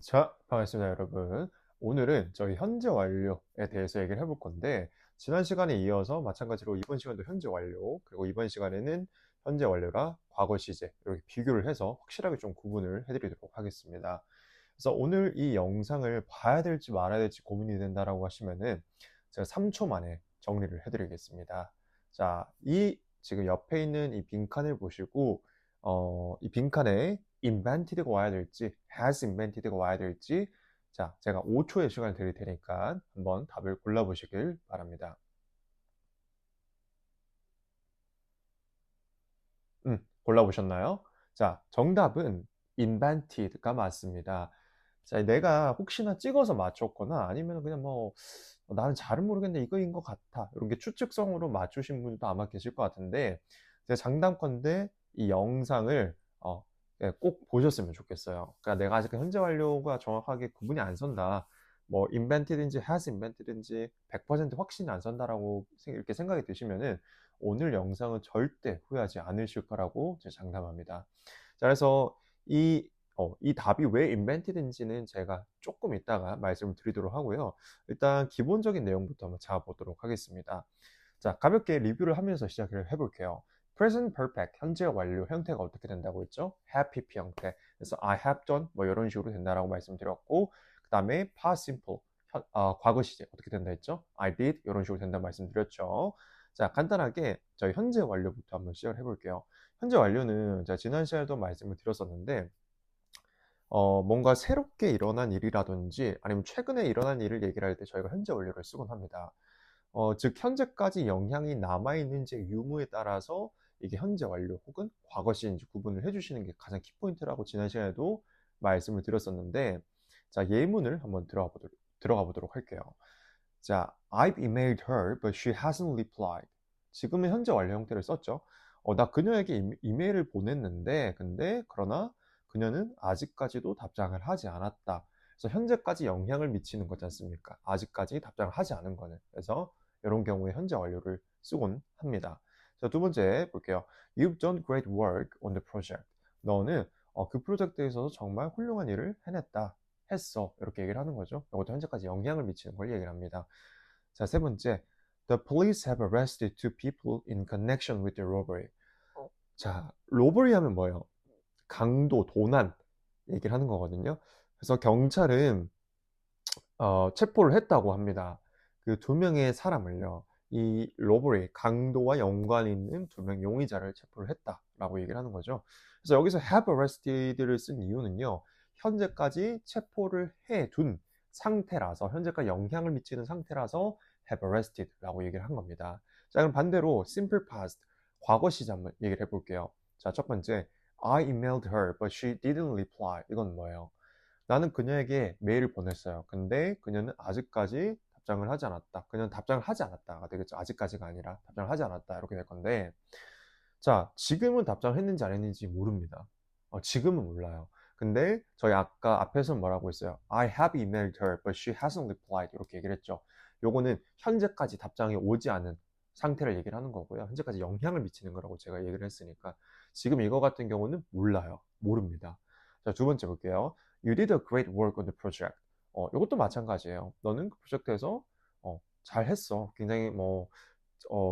자, 반갑습니다, 여러분. 오늘은 저희 현재 완료에 대해서 얘기를 해볼 건데, 지난 시간에 이어서 마찬가지로 이번 시간도 현재 완료, 그리고 이번 시간에는 현재 완료라 과거 시제, 이렇게 비교를 해서 확실하게 좀 구분을 해드리도록 하겠습니다. 그래서 오늘 이 영상을 봐야 될지 말아야 될지 고민이 된다라고 하시면은 제가 3초 만에 정리를 해드리겠습니다. 자, 이 지금 옆에 있는 이 빈칸을 보시고, 이 빈칸에 invented가 와야 될지, has invented가 와야 될지, 자, 제가 5초의 시간을 드릴 테니까 한번 답을 골라보시길 바랍니다. 골라보셨나요? 자, 정답은 invented가 맞습니다. 자, 내가 혹시나 찍어서 맞췄거나 아니면 그냥 뭐 나는 잘은 모르겠는데 이거인 것 같아. 이런 게 추측성으로 맞추신 분도 아마 계실 것 같은데 제가 장담컨대 이 영상을 예, 꼭 보셨으면 좋겠어요. 그러니까 내가 아직 현재 완료가 정확하게 구분이 안 선다. 뭐 invented인지 has invented인지 100% 확신이 안 선다라고 이렇게 생각이 드시면은 오늘 영상은 절대 후회하지 않으실 거라고 제가 장담합니다. 자, 그래서 이 답이 왜 invented인지는 제가 조금 이따가 말씀을 드리도록 하고요. 일단 기본적인 내용부터 한번 잡아보도록 하겠습니다. 자, 가볍게 리뷰를 하면서 시작을 해볼게요. present perfect, 현재 완료 형태가 어떻게 된다고 했죠? have PP 형태. 그래서 I have done 뭐 이런 식으로 된다라고 말씀드렸고, 그 다음에 past simple, 과거 시제 어떻게 된다 했죠? I did 이런 식으로 된다 말씀드렸죠. 자, 간단하게 저희 현재 완료부터 한번 시작을 해볼게요. 현재 완료는 제가 지난 시간에도 말씀을 드렸었는데 뭔가 새롭게 일어난 일이라든지 아니면 최근에 일어난 일을 얘기를 할 때 저희가 현재 완료를 쓰곤 합니다. 즉 현재까지 영향이 남아있는지 유무에 따라서 이게 현재 완료 혹은 과거 시인지 구분을 해주시는 게 가장 키포인트라고 지난 시간에도 말씀을 드렸었는데 자, 예문을 한번 들어가 보도록 할게요. 자, I've emailed her, but she hasn't replied. 지금은 현재 완료 형태를 썼죠. 나 그녀에게 이메일을 보냈는데, 근데 그러나 그녀는 아직까지도 답장을 하지 않았다. 그래서 현재까지 영향을 미치는 거지 않습니까? 아직까지 답장을 하지 않은 거는. 그래서 이런 경우에 현재 완료를 쓰곤 합니다. 자, 두 번째 볼게요. You've done great work on the project. 너는 그 프로젝트에 있어서 정말 훌륭한 일을 해냈다. 했어. 이렇게 얘기를 하는 거죠. 이것도 현재까지 영향을 미치는 걸 얘기를 합니다. 자, 세 번째. The police have arrested two people in connection with the robbery. 자, 로버리 하면 뭐예요? 강도, 도난 얘기를 하는 거거든요. 그래서 경찰은 체포를 했다고 합니다. 그 두 명의 사람을요. 이 로버리, 강도와 연관 있는 두 명 용의자를 체포를 했다라고 얘기를 하는 거죠. 그래서 여기서 have arrested를 쓴 이유는요. 현재까지 체포를 해둔 상태라서 현재까지 영향을 미치는 상태라서 have arrested라고 얘기를 한 겁니다. 자, 그럼 반대로 simple past, 과거 시제 한번 얘기를 해볼게요. 자, 첫 번째, I emailed her, but she didn't reply. 이건 뭐예요? 나는 그녀에게 메일을 보냈어요. 근데 그녀는 아직까지 답장을 하지 않았다. 그녀는 답장을 하지 않았다가 되겠죠. 아직까지가 아니라 답장을 하지 않았다. 이렇게 될 건데, 자, 지금은 답장을 했는지 안 했는지 모릅니다. 지금은 몰라요. 근데 저희 아까 앞에서 뭐라고 했어요? I have emailed her, but she hasn't replied. 이렇게 얘기를 했죠. 요거는 현재까지 답장이 오지 않은 상태를 얘기를 하는 거고요. 현재까지 영향을 미치는 거라고 제가 얘기를 했으니까. 지금 이거 같은 경우는 몰라요. 모릅니다. 자, 두 번째 볼게요. You did a great work on the project. 이것도 마찬가지예요. 너는 그 프로젝트에서 잘 했어. 굉장히 뭐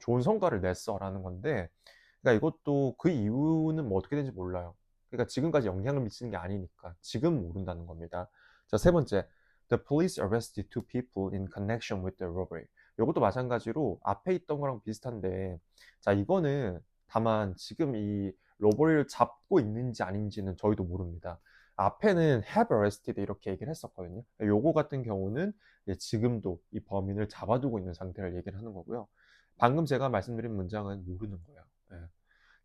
좋은 성과를 냈어라는 건데, 그러니까 이것도 그 이유는 뭐 어떻게 되는지 몰라요. 그러니까 지금까지 영향을 미치는 게 아니니까 지금 모른다는 겁니다. 자, 세 번째, The police arrested two people in connection with the robbery. 이것도 마찬가지로 앞에 있던 거랑 비슷한데, 자, 이거는 다만 지금 이 로버리를 잡고 있는지 아닌지는 저희도 모릅니다. 앞에는 have arrested 이렇게 얘기를 했었거든요. 요거 같은 경우는 지금도 이 범인을 잡아두고 있는 상태를 얘기를 하는 거고요. 방금 제가 말씀드린 문장은 모르는 거예요. 예.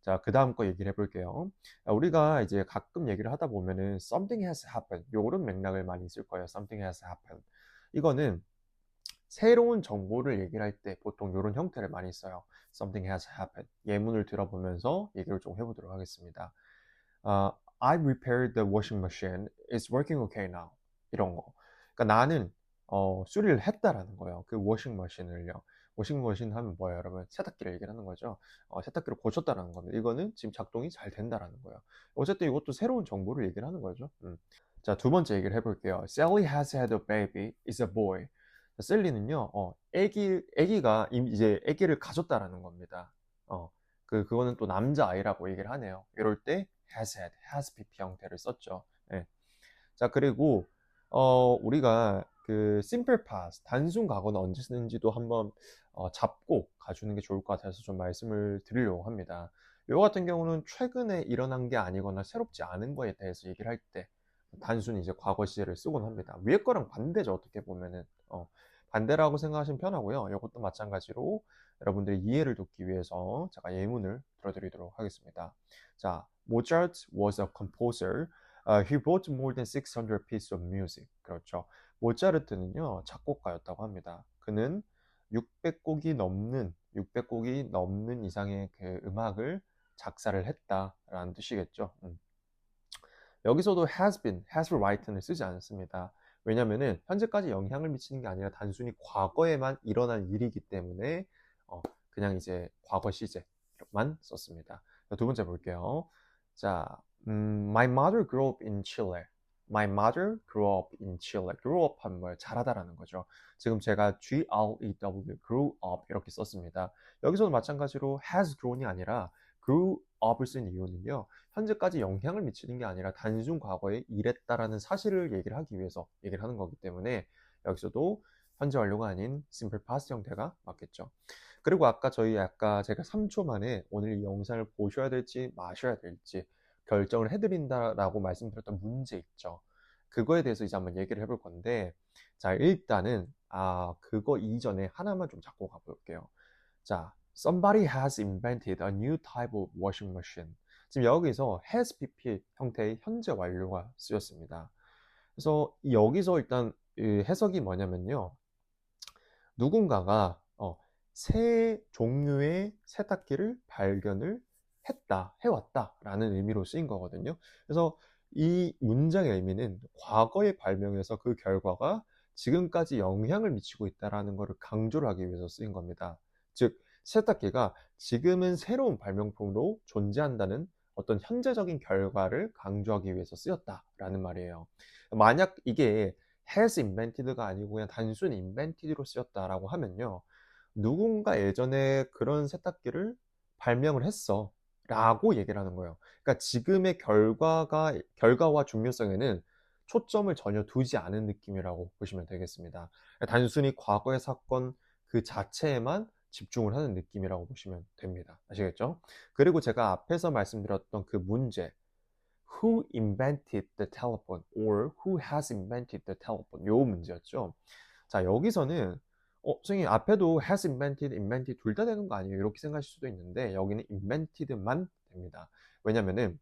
자, 그 다음 거 얘기를 해볼게요. 우리가 이제 가끔 얘기를 하다 보면은 something has happened. 요런 맥락을 많이 쓸 거예요. something has happened. 이거는 새로운 정보를 얘기를 할 때 보통 이런 형태를 많이 써요. something has happened. 예문을 들어보면서 얘기를 좀 해보도록 하겠습니다. I repaired the washing machine. It's working okay now. 이런 거. 그러니까 나는 수리를 했다라는 거예요. 그 워싱머신을요. 워싱머신 하면 뭐예요, 여러분? 세탁기를 얘기를 하는 거죠. 세탁기를 고쳤다라는 겁니다. 이거는 지금 작동이 잘 된다라는 거예요. 어쨌든 이것도 새로운 정보를 얘기를 하는 거죠. 자, 두 번째 얘기를 해볼게요. Sally has had a baby. It's a boy. 셀리는요, 애기가 이제 애기를 가졌다라는 겁니다. 그거는 또 남자아이라고 얘기를 하네요. 이럴 때 has had, has pp 형태를 썼죠. 예. 자, 그리고 우리가 그 simple past, 단순 과거는 언제 쓰는지도 한번 잡고 가주는 게 좋을 것 같아서 좀 말씀을 드리려고 합니다. 이거 같은 경우는 최근에 일어난 게 아니거나 새롭지 않은 거에 대해서 얘기를 할 때 단순히 이제 과거 시제를 쓰곤 합니다. 위에 거랑 반대죠, 어떻게 보면은. 반대라고 생각하시면 편하고요. 이것도 마찬가지로 여러분들의 이해를 돕기 위해서 제가 예문을 들어드리도록 하겠습니다. 자, Mozart was a composer. He wrote more than 600 pieces of music. 그렇죠. 모차르트는요, 작곡가였다고 합니다. 그는 600곡이 넘는 이상의 그 음악을 작사를 했다라는 뜻이겠죠. 여기서도 has been, has writen을 쓰지 않습니다. 왜냐면은 현재까지 영향을 미치는 게 아니라 단순히 과거에만 일어난 일이기 때문에 그냥 이제 과거 시제만 썼습니다. 두 번째 볼게요. 자, My mother grew up in Chile. My mother grew up in Chile. grew up 하면 뭐예요? 자라다라는 거죠. 지금 제가 G-R-E-W, grew up 이렇게 썼습니다. 여기서도 마찬가지로 has grown이 아니라 grew up을 쓴 이유는요. 현재까지 영향을 미치는 게 아니라 단순 과거에 일했다라는 사실을 얘기를 하기 위해서 얘기를 하는 거기 때문에 여기서도 현재 완료가 아닌 simple past 형태가 맞겠죠. 그리고 아까 제가 3초 만에 오늘 이 영상을 보셔야 될지 마셔야 될지 결정을 해드린다라고 말씀드렸던 문제 있죠. 그거에 대해서 이제 한번 얘기를 해볼 건데, 자, 일단은 그거 이전에 하나만 좀 잡고 가볼게요. 자, somebody has invented a new type of washing machine. 지금 여기서 has pp 형태의 현재 완료가 쓰였습니다. 그래서 여기서 일단 해석이 뭐냐면요. 누군가가 새 종류의 세탁기를 발견을 해왔다라는 의미로 쓰인 거거든요. 그래서 이 문장의 의미는 과거에 발명해서 그 결과가 지금까지 영향을 미치고 있다라는 것을 강조를 하기 위해서 쓰인 겁니다. 즉, 세탁기가 지금은 새로운 발명품으로 존재한다는 어떤 현재적인 결과를 강조하기 위해서 쓰였다라는 말이에요. 만약 이게 has invented가 아니고 그냥 단순히 invented로 쓰였다라고 하면요. 누군가 예전에 그런 세탁기를 발명을 했어 라고 얘기를 하는 거예요. 그러니까 지금의 결과와 중요성에는 초점을 전혀 두지 않은 느낌이라고 보시면 되겠습니다. 단순히 과거의 사건 그 자체에만 집중을 하는 느낌이라고 보시면 됩니다. 아시겠죠? 그리고 제가 앞에서 말씀드렸던 그 문제, Who invented the telephone? or Who has invented the telephone? 요 문제였죠. 자, 여기서는 선생님 앞에도 has invented 둘 다 되는 거 아니에요? 이렇게 생각하실 수도 있는데 여기는 invented만 됩니다. 왜냐면은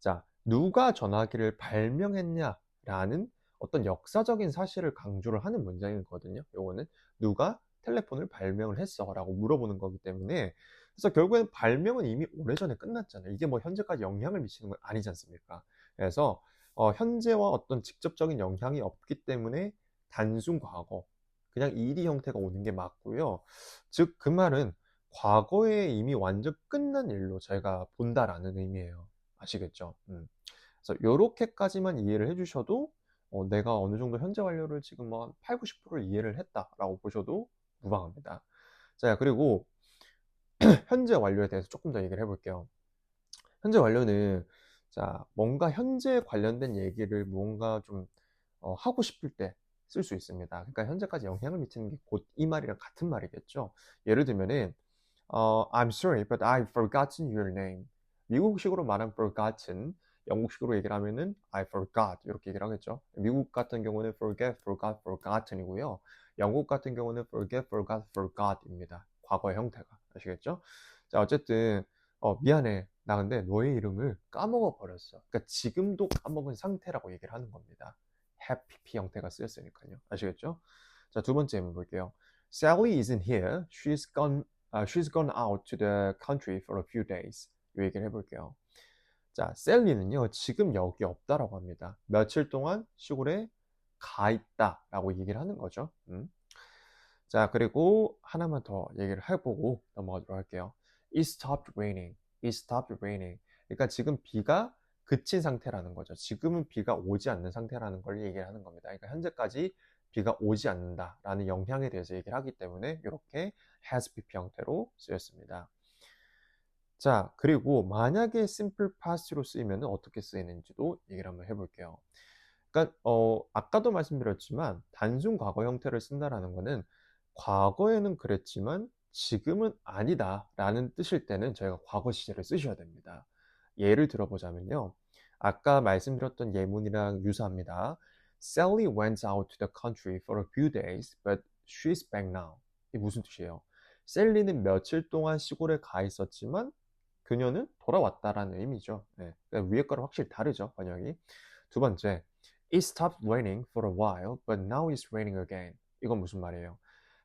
자, 누가 전화기를 발명했냐라는 어떤 역사적인 사실을 강조를 하는 문장이거든요. 요거는 누가 텔레폰을 발명을 했어 라고 물어보는 거기 때문에 그래서 결국엔 발명은 이미 오래전에 끝났잖아요. 이게 뭐 현재까지 영향을 미치는 건 아니지 않습니까? 그래서 현재와 어떤 직접적인 영향이 없기 때문에 단순 과거, 그냥 ed 형태가 오는 게 맞고요. 즉, 그 말은 과거에 이미 완전 끝난 일로 제가 본다라는 의미예요. 아시겠죠? 그래서 요렇게까지만 이해를 해주셔도 내가 어느 정도 현재 완료를 지금 뭐 한 8, 90%를 이해를 했다라고 보셔도 무방합니다. 자, 그리고 현재 완료에 대해서 조금 더 얘기를 해볼게요. 현재 완료는 자, 뭔가 현재 관련된 얘기를 뭔가 좀 하고 싶을 때 쓸 수 있습니다. 그러니까 현재까지 영향을 미치는 게 곧 이 말이랑 같은 말이겠죠. 예를 들면은 I'm sorry, but I've forgotten your name. 미국식으로 말하면 forgotten, 영국식으로 얘기를 하면은 I forgot 이렇게 얘기를 하겠죠. 미국 같은 경우는 forget, forgot, forgotten이고요. 영국 같은 경우는 forget, forgot, forgot입니다. 과거의 형태가 아시겠죠? 자, 어쨌든 미안해. 나 근데 너의 이름을 까먹어 버렸어. 그러니까 지금도 까먹은 상태라고 얘기를 하는 겁니다. have pp 형태가 쓰였으니까요. 아시겠죠? 자, 두 번째 한번 볼게요. Sally isn't here. She's gone out to the country for a few days. 이 얘기를 해볼게요. 자, 셀리는요, 지금 여기 없다라고 합니다. 며칠 동안 시골에 가 있다라고 얘기를 하는 거죠. 자, 그리고 하나만 더 얘기를 해보고 넘어가도록 할게요. It stopped raining. It stopped raining. 그러니까 지금 비가 그친 상태라는 거죠. 지금은 비가 오지 않는 상태라는 걸 얘기를 하는 겁니다. 그러니까 현재까지 비가 오지 않는다라는 영향에 대해서 얘기를 하기 때문에 이렇게 has PP 형태로 쓰였습니다. 자, 그리고 만약에 simple past로 쓰이면 어떻게 쓰이는지도 얘기를 한번 해볼게요. 그러니까 아까도 말씀드렸지만 단순 과거 형태를 쓴다라는 거는 과거에는 그랬지만 지금은 아니다라는 뜻일 때는 저희가 과거 시제를 쓰셔야 됩니다. 예를 들어보자면요. 아까 말씀드렸던 예문이랑 유사합니다. Sally went out to the country for a few days, but she's back now. 이게 무슨 뜻이에요? 셀리는 며칠 동안 시골에 가 있었지만 그녀는 돌아왔다라는 의미죠. 네, 그러니까 위에 거랑 확실히 다르죠, 번역이. 두 번째, It stopped raining for a while, but now it's raining again. 이건 무슨 말이에요?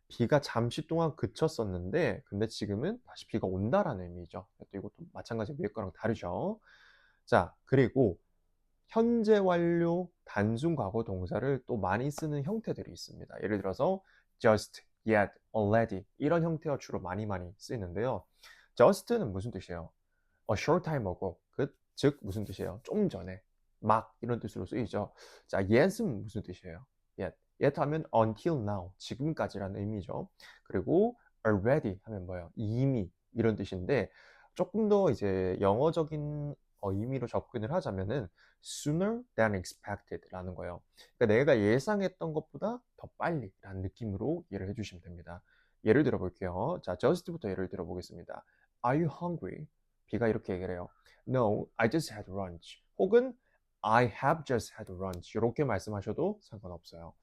비가 잠시 동안 그쳤었는데, 근데 지금은 다시 비가 온다라는 의미죠. 또 이것도 마찬가지로 위에 거랑 다르죠. 자, 그리고 현재 완료 단순 과거 동사를 또 많이 쓰는 형태들이 있습니다. 예를 들어서 just, yet, already 이런 형태가 주로 많이 쓰이는데요. just는 무슨 뜻이에요? A short time ago, 즉 무슨 뜻이에요? 좀 전에, 막 이런 뜻으로 쓰이죠. 자, yet은 무슨 뜻이에요? yet 하면 until now, 지금까지라는 의미죠. 그리고 already 하면 뭐예요? 이미 이런 뜻인데 조금 더 이제 영어적인 의미로 접근을 하자면은 sooner than expected라는 거예요. 그러니까 내가 예상했던 것보다 더 빨리라는 느낌으로 이해를 해주시면 됩니다. 예를 들어 볼게요. 자, just부터 예를 들어 보겠습니다. Are you hungry? B가 이렇게 얘기를 해요. No, I just had lunch. 혹은 I have just had lunch. 이렇게 말씀하셔도 상관없어요.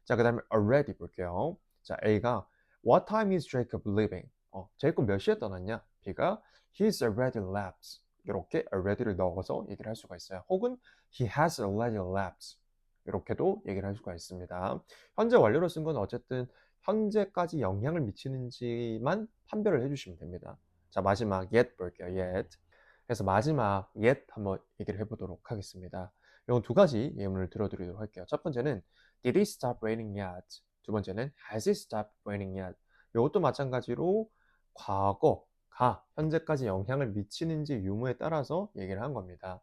자, 그 다음에 already 볼게요. 자, A가 What time is Jacob leaving? 제이콥 몇 시에 떠났냐? B가 He's already left. 이렇게 already를 넣어서 얘기를 할 수가 있어요. 혹은 He has already left. 이렇게도 얘기를 할 수가 있습니다. 현재 완료로 쓴 건 어쨌든 현재까지 영향을 미치는지만 판별을 해주시면 됩니다. 자, 마지막 yet 볼게요. yet. 그래서 마지막 yet 한번 얘기를 해보도록 하겠습니다. 이 두 가지 예문을 들어드리도록 할게요. 첫 번째는 Did it stop raining yet? 두 번째는 Has it stopped raining yet? 이것도 마찬가지로 과거가 현재까지 영향을 미치는지 유무에 따라서 얘기를 한 겁니다.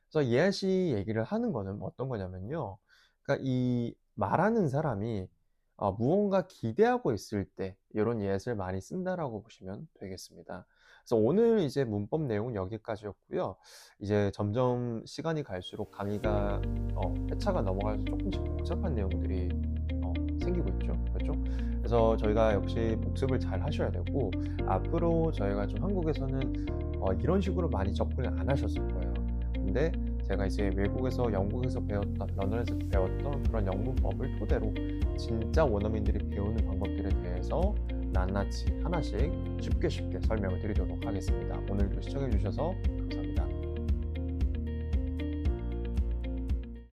그래서 yet이 얘기를 하는 거는 어떤 거냐면요. 그러니까 이 말하는 사람이 무언가 기대하고 있을 때 이런 yet을 많이 쓴다라고 보시면 되겠습니다. 그래서 오늘 이제 문법 내용은 여기까지였고요. 이제 점점 시간이 갈수록 강의가 회차가 넘어가서 조금씩 복잡한 내용들이 생기고 있죠. 그렇죠? 그래서 저희가 역시 복습을 잘 하셔야 되고 앞으로 저희가 좀 한국에서는 이런 식으로 많이 접근을 안 하셨을 거예요. 근데 제가 이제 외국에서 영국에서 배웠던 런던에서 배웠던 그런 영문법을 토대로 진짜 원어민들이 배우는 방법들에 대해서 낱낱이 하나씩 쉽게 설명을 드리도록 하겠습니다. 오늘도 시청해 주셔서